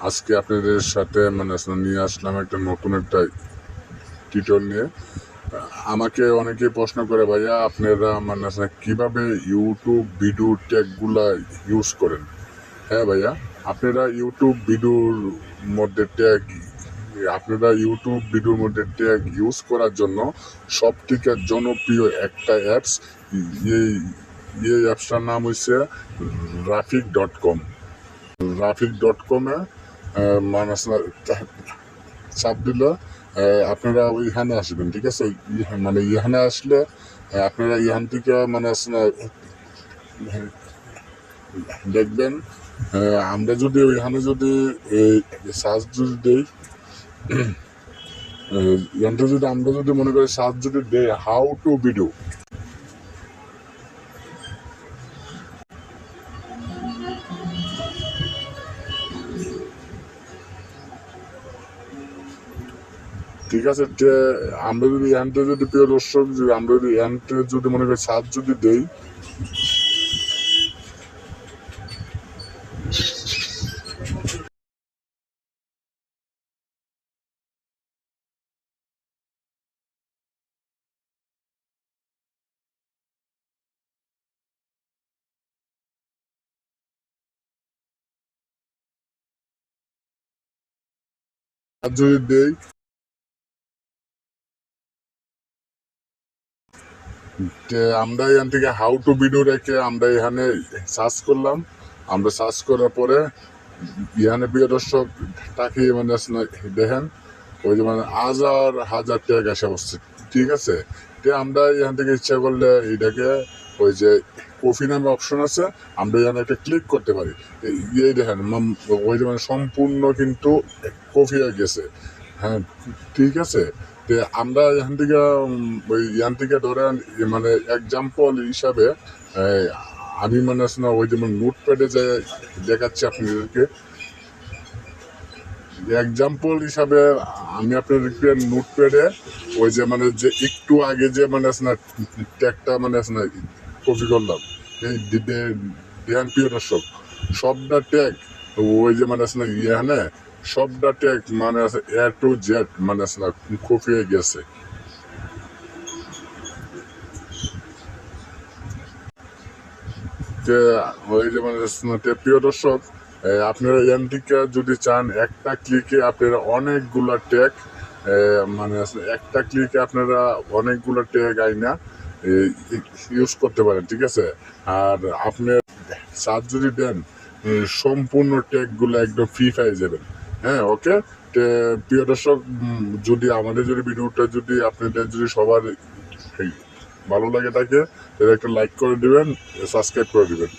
আজকে আপনাদের সাথে নিয়ে আসলাম একটা নতুন একটা টিউটোরিয়াল নিয়ে। আমাকে অনেকে প্রশ্ন করে, ভাইয়া আপনারা কিভাবে ইউটিউব ভিডিও ট্যাগগুলা ইউজ করেন। হ্যাঁ ভাইয়া, আপনারা ইউটিউব ভিডিওর মধ্যে ট্যাগ ইউজ করার জন্য সবথেকে জনপ্রিয় একটা অ্যাপস, এই অ্যাপসটার নাম হচ্ছে রাফিক.com। রাফিক.com-এ চাপ দিলে আপনারা ওইখানে আসবেন, ঠিক আছে। এখানে আসলে আপনারা এখান থেকে দেখবেন। আমরা যদি ওইখানে যদি সার্চ যদি দিই, আমরা যদি মনে করি সার্চ যদি দেই হাউ টু ভিডিও, ঠিক আছে। আমরা যদি এখানটা যদি প্রিয় দর্শক আমরা যদি এখানটা যদি মনে করি সার্চ যদি দেই, যদি দেই আমরা এখান থেকে হাউ টু ভিডিও রেখে আমরা এখানে সার্চ করলাম। আমরা সার্চ করার পরে এখানে প্রিয় দর্শক তাকে দেখেন ওই যে হাজার হাজার ট্যাগ আসে বসছে, ঠিক আছে। আমরা এখান থেকে ইচ্ছা করলে এটাকে ওই যে কফি নামে অপশন আছে, আমরা এখানে একটা ক্লিক করতে পারি। এই দেখেন ওই যে সম্পূর্ণ কিন্তু কফি হয়ে গেছে। হ্যাঁ, ঠিক আছে। আমরা এখান থেকে ধরেন এক্সাম্পল হিসাবে আমি ওই যেমন নোটপ্যাডে যাই দেখাচ্ছি আপনাদেরকে। এক্সাম্পল হিসাবে আমি আপনাদেরকে নোটপ্যাডে ওই যে যে একটু আগে যে ট্যাগটা কপি করলাম, এই ধ্যান প্রিয় দর্শক, সবটা ট্যাগ ওই যে এখানে সবটা tag A to Z copy হয়ে গেছে। ওই যে প্রিয় দর্শক, আপনারা এনটিকে যদি চান একটা ক্লিকে আপনারা অনেকগুলা ট্যাগ একটা ক্লিকে আপনারা অনেকগুলো ট্যাগ আইনা ইউজ করতে পারেন, ঠিক আছে। আর আপনি সার্চ যদি দেন সম্পূর্ণ ট্যাগগুলো একদম ফ্রি পেয়ে যাবেন। হ্যাঁ, ওকে। প্রিয় দর্শক, যদি আমাদের যদি ভিডিওটা যদি আপনাদের যদি সবার ভালো লাগে থাকে তাহলে একটা লাইক করে দিবেন, সাবস্ক্রাইব করে দিবেন।